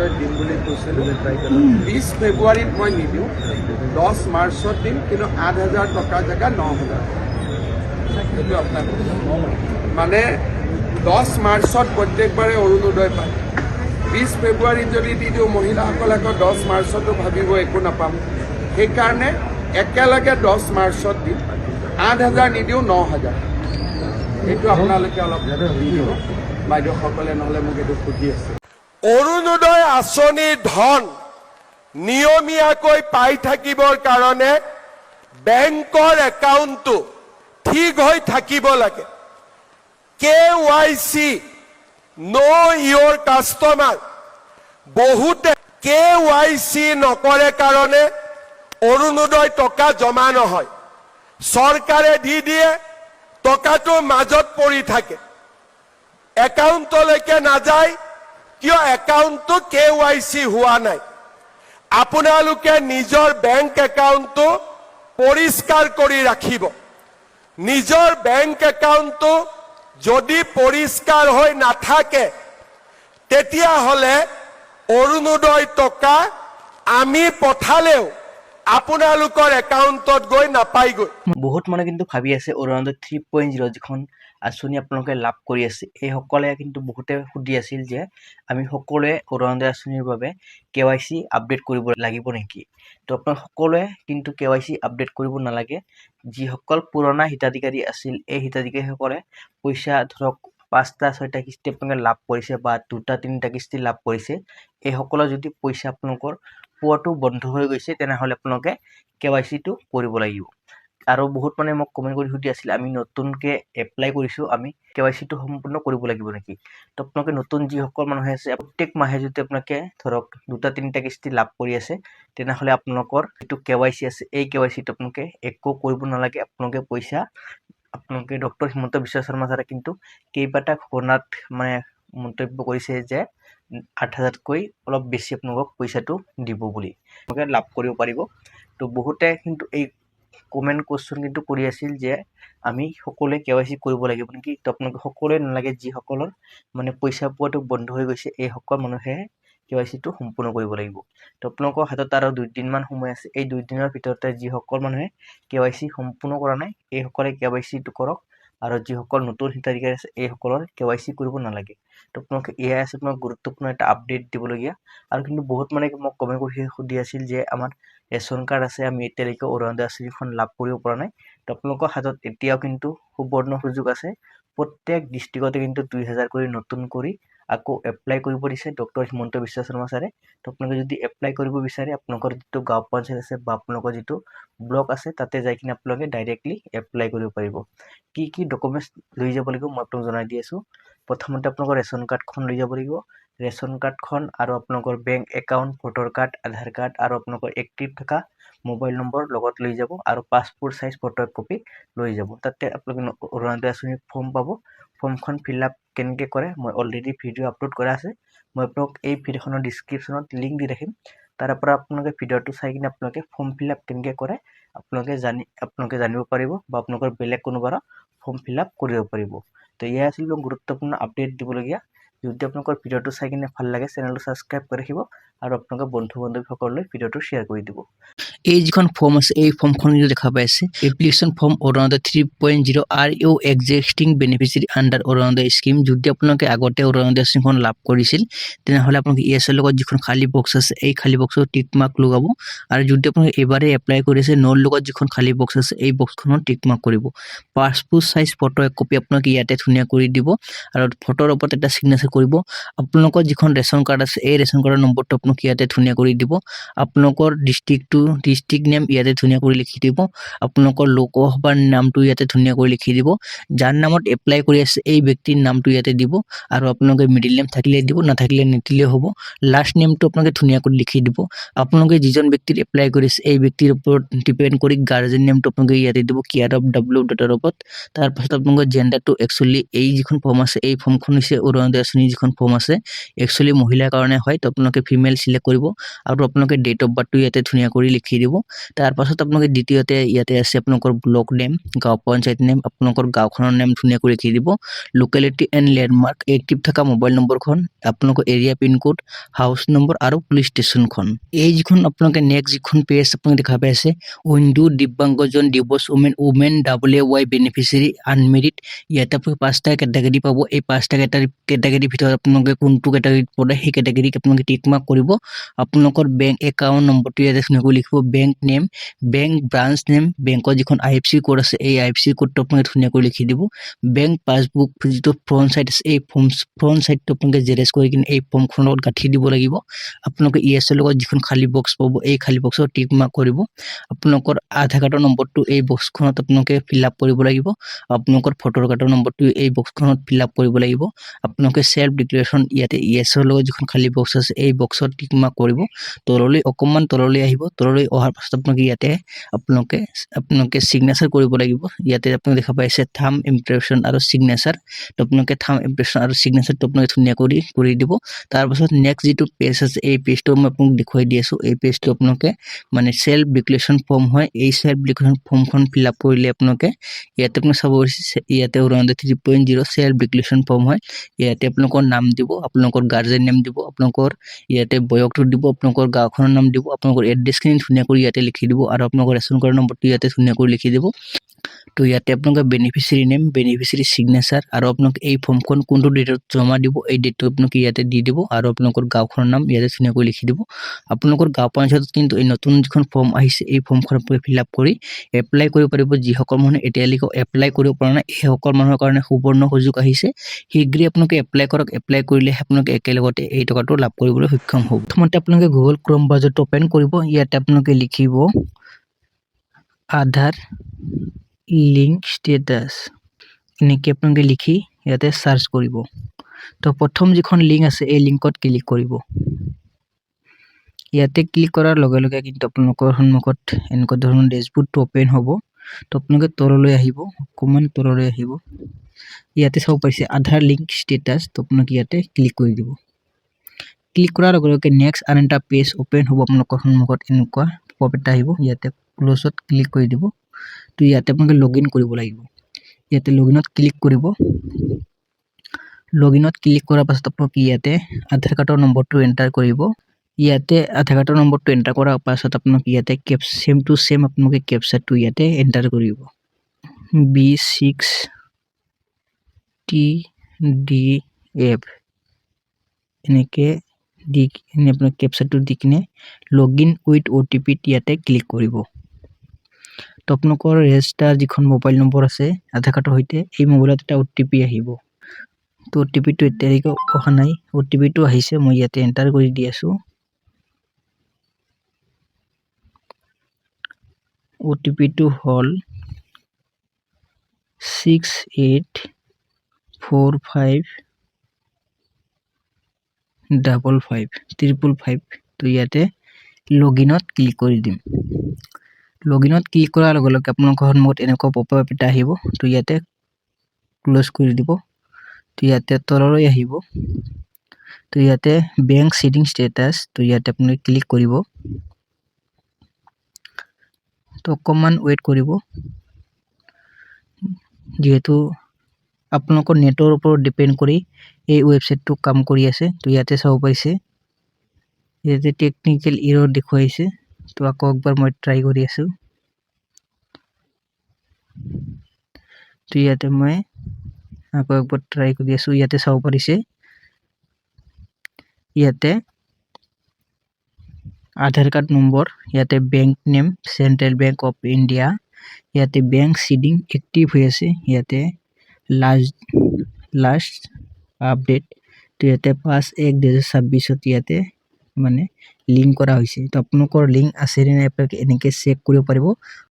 নিশ্চয় দিম বুলি কৈছিলোঁ। 20 ফেব্ৰুৱাৰীত মই নিদিওঁ, 10 মাৰ্চত দিম, কিন্তু 8,000 টকাৰ জেগা 9,000। সেইটো আপোনাক মানে 10 মাৰ্চত প্ৰত্যেকবাৰে অৰুণোদয় পায়। 20 ফেব্ৰুৱাৰীত যদি দি দিওঁ, মহিলাসকলে আকৌ 10 মাৰ্চতো ভাবিব একো নাপাম। সেইকাৰণে একেলগে 10 মাৰ্চত দিম, 8,000 নিদিওঁ, 9,000। সেইটো আপোনালোকে অলপ দিব বাইদেউসকলে, নহ'লে মোক এইটো সুধি আছে। অৰুণোদয় আঁচনিৰ ধন নিয়মীয়াকৈ পাই থাকিবৰ কাৰণে বেংকৰ একাউণ্টটো ঠিক হৈ থাকিব লাগে। KYC know your customer, বহুতে KYC নকৰে কাৰণে অৰুণোদয় টকা জমা নহয়। চৰকাৰে দি দিয়ে, টকাটো মাজত পৰি থাকে, একাউণ্টলৈকে নাযায়। কিয়? একাউণ্টটো KYC হোৱা নাই। আপোনালোকে নিজৰ বেংক একাউণ্টটো পৰিষ্কাৰ কৰি ৰাখিব। নিজৰ বেংক একাউণ্টটো যদি পৰিষ্কাৰ হৈ নাথাকে, তেতিয়াহ'লে অৰুণোদয় টকা আমি পঠালেও আপোনালোকৰ একাউণ্টত গৈ নাপায়গৈ। বহুত মানুহে কিন্তু ভাবি আছে অৰুণোদয় 3.0 যিখন আঁচনি আপোনালোকে লাভ কৰি আছে, এইসকলে কিন্তু বহুতে সুধি আছিল যে আমি সকলোৱে অৰুণোদয় আঁচনিৰ বাবে KYC আপডেট কৰিব লাগিব নেকি? তো আপোনালোক সকলোৱে কিন্তু KYC আপডেট কৰিব নালাগে। যিসকল পুৰণা হিতাধিকাৰী আছিল, এই হিতাধিকাৰীসকলে পইচা ধৰক 5টা 6টা কিস্তি আপোনালোকে লাভ কৰিছে বা 2টা 3টা কিস্তি লাভ কৰিছে, এইসকলৰ যদি পইচা আপোনালোকৰ পোৱাটো বন্ধ হৈ গৈছে, তেনেহ'লে আপোনালোকে KYCটো কৰিব লাগিব। আৰু বহুত মানে মোক কমেণ্ট কৰি সুধি আছিল, আমি নতুনকৈ এপ্লাই কৰিছোঁ, আমি KYCটো সম্পূৰ্ণ কৰিব লাগিব নেকি? তো আপোনালোকে নতুন যিসকল মানুহে আছে, প্ৰত্যেক মাহে যদি আপোনালোকে ধৰক 2টা 3টা কিস্তি লাভ কৰি আছে, তেনেহ'লে আপোনালোকৰ যিটো KYC আছে, এই KYCটো আপোনালোকে একো কৰিব নালাগে। আপোনালোকে পইচা আপোনালোকে ডক্টৰ হিমন্ত বিশ্ব শৰ্মা ছাৰে কিন্তু কেইবাটা ঘটনাত মানে মন্তব্য কৰিছে যে 8,000তকৈ অলপ বেছি আপোনালোকক পইচাটো দিব বুলি, আপোনালোকে লাভ কৰিব পাৰিব। তো বহুতে কিন্তু এই কমেণ্ট কুৱেশ্যন কিন্তু কৰি আছিল যে আমি সকলোৱে KYC কৰিব লাগিব নেকি? তো আপোনালোকে সকলোৱে নালাগে, যিসকলৰ মানে পইচা পোৱাটো বন্ধ হৈ গৈছে, এইসকল মানুহে KYCটো সম্পূৰ্ণ কৰিব লাগিব। তো আপোনালোকৰ হাতত আৰু 2 দিনমান সময় আছে। এই 2 দিনৰ ভিতৰতে যিসকল মানুহে KYC সম্পূৰ্ণ কৰা নাই, এইসকলে KYCটো কৰক। আৰু যিসকল নতুন হিতাধিকাৰী আছে, এইসকলৰ KYC কৰিব নালাগে। তো আপোনালোকে এয়াই আছে আপোনাক গুৰুত্বপূৰ্ণ এটা আপডেট দিবলগীয়া। আৰু কিন্তু বহুত মানে মোক কমেণ্ট কৰি সুধি আছিল যে আমাৰ ৰেচন কাৰ্ড আছে, আমি এতিয়ালৈকে অৰুণোদয় আঁচনিখন লাভ কৰিব পৰা নাই। তো আপোনালোকৰ হাতত এতিয়াও কিন্তু সুবৰ্ণ সুযোগ আছে। প্ৰত্যেক ডিষ্ট্ৰিক্টতে কিন্তু 2,000 কৰি নতুন কৰি আকৌ এপ্লাই কৰিব দিছে ডক্টৰ হিমন্ত বিশ্ব শৰ্মা ছাৰে। তো আপোনালোকে যদি এপ্লাই কৰিব বিচাৰে, আপোনালোকৰ যিটো গাঁও পঞ্চায়ত আছে বা আপোনালোকৰ যিটো ব্লক আছে, তাতে যাই কিনে আপোনালোকে ডাইৰেক্টলি এপ্লাই কৰিব পাৰিব। কি কি ডকুমেণ্টছ লৈ যাব লাগিব মই আপোনাক জনাই দি আছোঁ। প্ৰথমতে আপোনালোকৰ ৰেচন কাৰ্ডখন লৈ যাব লাগিব। ৰেচন কাৰ্ডখন আৰু আপোনালোকৰ বেংক একাউণ্ট, ভোটাৰ কাৰ্ড, আধাৰ কাৰ্ড আৰু আপোনালোকৰ এক্টিভ থকা মোবাইল নম্বৰ লগত লৈ যাব, আৰু পাছপোৰ্ট চাইজ ফটো কপি লৈ যাব। তাতে আপোনালোকে অৰুণোদয় আঁচনিৰ ফৰ্ম পাব। ফৰ্মখন ফিল আপ কেনেকৈ কৰে মই অলৰেডি ভিডিঅ' আপলোড কৰা আছে। মই আপোনাক এই ভিডিঅ'খনৰ ডিছক্ৰিপশ্যনত লিংক দি ৰাখিম। তাৰ পৰা আপোনালোকে ভিডিঅ'টো চাই কিনে আপোনালোকে ফৰ্ম ফিল আপ কেনেকৈ কৰে আপোনালোকে জানিব পাৰিব, বা আপোনালোকৰ বেলেগ কোনোবাৰ ফৰ্ম ফিল আপ কৰিব পাৰিব। তো এয়া আছিল গুৰুত্বপূৰ্ণ আপডেট দিবলগীয়া। যদি আপোনালোকৰ ভিডিঅ'টো চাই কিনে ভাল লাগে, চেনেলটো ছাবস্ক্ৰাইব কৰি ৰাখিব আৰু আপোনালোকৰ বন্ধু বান্ধৱীসকললৈ ভিডিঅ'টো শ্বেয়াৰ কৰি দিব। এই যিখন ফৰ্ম আছে, এই ফৰ্মখন দেখা পাই আছে, application form Orunodoi 3.0 are you existing beneficiary under Orunodoi scheme. যদি আপোনালোকে আগতে অৰুণোদয় আঁচনিখন লাভ কৰিছিল, তেনেহ'লে আপোনালোকে ইয়েছৰ লগত যিখন খালী বক্স আছে, এই খালী বক্সত টিক মাৰ্ক লগাব। আৰু যদি আপোনালোকে এবাৰে এপ্লাই কৰিছে, নোৰ লগত যিখন খালী বক্স আছে, এই বক্সখনত টিক মাৰ্ক কৰিব। পাছপোৰ্ট চাইজ ফটো এক কপি আপোনালোকে ইয়াতে ধুনীয়া কৰি দিব, আৰু ফটোৰ ওপৰত এটা চিগনেচাৰ কৰিব। আপোনালোকৰ যিখন ৰেচন কাৰ্ড আছে, এই ৰেচন কাৰ্ডৰ নম্বৰটো আপোনালোকে ইয়াতে ধুনীয়া কৰি দিব। আপোনালোকৰ ডিষ্ট্ৰিক্ট নেম ইয়াতে ধুনীয়া কৰি লিখি দিব। আপোনালোকৰ লোকসভাৰ নামটো ইয়াতে ধুনীয়া কৰি লিখি দিব। যাৰ নামত এপ্লাই কৰি আছে, এই ব্যক্তিৰ নামটো ইয়াতে দিব, আৰু আপোনালোকে মিডিল নেম থাকিলে দিব, নাথাকিলে নিদিলেও হ'ব। লাষ্ট নেমটো আপোনালোকে ধুনীয়া কৰি লিখি দিব। আপোনালোকে যিজন ব্যক্তিৰ এপ্লাই কৰিছে, এই ব্যক্তিৰ ওপৰত ডিপেণ্ড কৰি গাৰ্জেন নেমটো আপোনালোকে ইয়াতে দিব, কেয়াৰ অফ W ডটৰ ওপৰত। তাৰপাছত আপোনালোকৰ জেণ্ডাৰটো একচুৱেলি এই যিখন ফৰ্ম আছে, এই ফৰ্মখন হৈছে অৰুণোদয় আঁচনিৰ যিখন ফৰ্ম আছে, একচুৱেলি মহিলাৰ কাৰণে হয়। তো আপোনালোকে ফিমেল চিলেক্ট কৰিব, আৰু আপোনালোকে ডেট অফ বাৰ্থটো ইয়াতে ধুনীয়া কৰি লিখি দিব তাৰ পাছত আপোনালোকে দ্বিতীয়তে ইয়াতে আছে আপোনালোকৰ ব্লক নেম গাঁও পঞ্চায়ত নেম আপোনালোকৰ গাঁওখনৰ নেম ধুনীয়াকৈ লিখি দিব লোকেলিটি এণ্ড লেণ্ডমাৰ্ক এক্টিভ থকা মোবাইল নম্বৰখন আপোনালোকৰ area pin code house number আৰু পুলিচ ষ্টেচনখন এই যিখন আপোনালোকে নেক্সট যিখন পেজ আপোনালোকে দেখা পাই আছে উইন্ডো দিব্যাংগজন দিৱস উমেন WY বেনিফিচিয়াৰী আনমেৰিড ইয়াতে আপোনালোকে 5টা কেটেগৰী পাব এই 5টা কেটেগৰীৰ ভিতৰত আপোনালোকে কোনটো কেটেগৰীত পৰে সেই কেটেগৰীক আপোনালোকে টিক মাৰ্ক কৰিব আপোনালোকৰ বেংক একাউণ্ট নম্বৰটো ইয়াতে ধুনীয়াকৈ লিখিব bank name bank branch name বেংকৰ যিখন IFSC কোড আছে এই IFSC কোডটো আপোনালোকে ধুনীয়াকৈ লিখি দিব বেংক পাছবুক যিটো ফ্ৰণ্ট সাইড আছে এই ফ্ৰণ্ট সাইডটো আপোনালোকে জেৰেক্স কৰি কিনে এই ফৰ্মখনৰ লগত গাঁঠি দিব লাগিব আপোনালোকে ESৰ লগত যিখন খালী বক্স পাব এই খালী বক্সত টিক মাৰ্ক কৰিব আপোনালোকৰ আধাৰ কাৰ্ডৰ নম্বৰটো এই বক্সখনত আপোনালোকে ফিল আপ কৰিব লাগিব আপোনালোকৰ ভোটাৰ কাৰ্ডৰ নম্বৰটো এই বক্সখনত ফিল আপ কৰিব লাগিব আপোনালোকে সেলফ ডিক্লেৰেশ্যন ইয়াতে ESৰ লগত যিখন খালী বক্স আছে এই বক্সত টিক মাৰ্ক কৰিব তললৈ অকমান তললৈ আহিব তললৈ অহাৰ পাছত আপোনালোকে ইয়াতে আপোনালোকে সিগনেচাৰ কৰিব লাগিব ইয়াতে আপোনালোকে দেখা পাইছে থাম ইমপ্ৰেছন আৰু সিগনেচাৰ তো আপোনালোকে থাম ইমপ্ৰেছন আৰু সিগনেচাৰটো আপোনালোকে ধুনীয়া কৰি দিব তাৰ পাছত নেক্সট যিটো পেজ আছে এই পেজটো মই আপোনাক দেখুৱাই দি আছো এই পেজটো আপোনালোকে মানে সেলফ ডিক্লেৰেশ্যন ফৰ্ম হয় এই সেলফ ডিক্লেৰেশ্যন ফৰ্মখন ফিল আপ কৰিলে আপোনালোকে ইয়াতে আপুনি চাব ইয়াতে অৰুণোদয় 3.0 সেলফ ডিক্লেৰেশ্যন ফৰ্ম হয় ইয়াতে আপোনালোকৰ নাম দিব আপোনালোকৰ গাৰ্জেন নেম দিব আপোনালোকৰ ইয়াতে বয়সটো দিব আপোনালোকৰ গাঁওখনৰ নাম দিব আপোনালোকৰ এড্ৰেছখিনি ধুনীয়া কৰি ইয়াতে লিখি দিব আৰু আপোনালোকৰ ৰেচন কাৰ্ডৰ নম্বৰটো ইয়াতে ধুনীয়া কৰি লিখি দিব তো ইয়াতে আপোনালোকে বেনিফিচিয়াৰী নেম বেনিফিচিয়াৰী সিগনেচাৰ আৰু আপোনালোকে এই ফৰ্মখন কোনটো ডেটত জমা দিব এই ডেটটো আপোনালোকে ইয়াতে দি দিব আৰু আপোনালোকৰ গাঁওখনৰ নাম ইয়াতে ধুনীয়াকৈ লিখি দিব আপোনালোকৰ গাঁও পঞ্চায়তত কিন্তু এই নতুন যিখন ফৰ্ম আহিছে এই ফৰ্মখন আপোনালোকে ফিল আপ কৰি এপ্লাই কৰিব পাৰিব যিসকল মানুহে এতিয়ালৈকে এপ্লাই কৰিব পৰা নাই সেইসকল মানুহৰ কাৰণে সুবৰ্ণ সুযোগ আহিছে শীঘ্ৰে আপোনালোকে এপ্লাই কৰক এপ্লাই কৰিলে আপোনালোকে একেলগতে এই টকাটো লাভ কৰিবলৈ সক্ষম হ'ব প্ৰথমতে আপোনালোকে গুগল ক্ৰম ব্ৰাউজাৰটো ওপেন কৰিব ইয়াতে আপোনালোকে লিখিব আধাৰ লিংক ষ্টেটাছ এনেকৈ আপোনালোকে লিখি ইয়াতে সাৰ্চ কৰিব তো প্ৰথম যিখন লিংক আছে এই লিংকত ক্লিক কৰিব ইয়াতে ক্লিক কৰাৰ লগে লগে কিন্তু আপোনালোকৰ সন্মুখত এনেকুৱা ধৰণৰ ডেশবোৰ্ডটো ওপেন হ'ব তো আপোনালোকে তললৈ আহিব অকমান তললৈ আহিব ইয়াতে চাব পাৰিছে আধাৰ লিংক ষ্টেটাছ তো আপোনালোকে ইয়াতে ক্লিক কৰি দিব ক্লিক কৰাৰ লগে লগে নেক্সট আন এটা পেজ ওপেন হ'ব আপোনালোকৰ সন্মুখত এনেকুৱা পপ এটা আহিব ইয়াতে ক্লোজত ক্লিক কৰি দিব তো ইয়াতে আপোনালোকে লগইন কৰিব লাগিব ইয়াতে লগইনত ক্লিক কৰিব লগইনত ক্লিক কৰাৰ পাছত আপোনালোকে ইয়াতে আধাৰ কাৰ্ডৰ নম্বৰটো এন্টাৰ কৰিব ইয়াতে আধাৰ কাৰ্ডৰ নম্বৰটো এন্টাৰ কৰাৰ পাছত আপোনালোকে ইয়াতে সেম টু সেম আপোনালোকে কেপচাটো ইয়াতে এন্টাৰ কৰিব B6TDF এনেকে দি আপোনালোকে কেপচাটো দি কিনে লগইন উইথ OTP ইয়াতে ক্লিক কৰিব তো আপোনালোকৰ ৰেজিষ্টাৰ যিখন মোবাইল নম্বৰ আছে আধাৰ কাৰ্ডৰ সৈতে এই মোবাইলত এটা OTP আহিব তো OTPটো এতিয়ালৈকে অহা নাই OTPটো আহিছে মই ইয়াতে এন্টাৰ কৰি দি আছো OTPটো হল 684555 তো ইয়াতে লগইনত ক্লিক কৰি দিম লগইনত ক্লিক কৰাৰ লগে লগে আপোনালোকৰ সন্মুখত এনেকুৱা পপআপ এটা আহিব তো ইয়াতে ক্লোজ কৰি দিব তো ইয়াতে তললৈ আহিব তো ইয়াতে বেংক সিডিং ষ্টেটাছ তো ইয়াতে আপুনি ক্লিক কৰিব তো অকমান ওয়েট কৰিব যেহেতু আপোনালোকৰ নেটৰ ওপৰত ডিপেন্ড কৰি এই ওয়েবসাইটটো কাম কৰি আছে তো ইয়াতে চাব পাইছে ইয়াতে টেকনিক্যাল এৰৰ দেখুৱাইছে তো আকৌ একবাৰ মই ট্ৰাই কৰি আছো তো ইয়াতে মই আকৌ একবাৰ ট্ৰাই কৰি আছো ইয়াতে চাব পাৰিছে ইয়াতে আধাৰ কাৰ্ড নম্বৰ ইয়াতে bank name central bank of India ইয়াতে বেংক সিডিং এক্টিভ হৈ আছে ইয়াতে লাষ্ট আপডেট তো ইয়াতে 5/1/2026 ইয়াতে মানে লিংক কৰা হৈছে তো আপোনালোকৰ লিংক আছে নে নাই আপোনালোকে এনেকৈ চেক কৰিব পাৰিব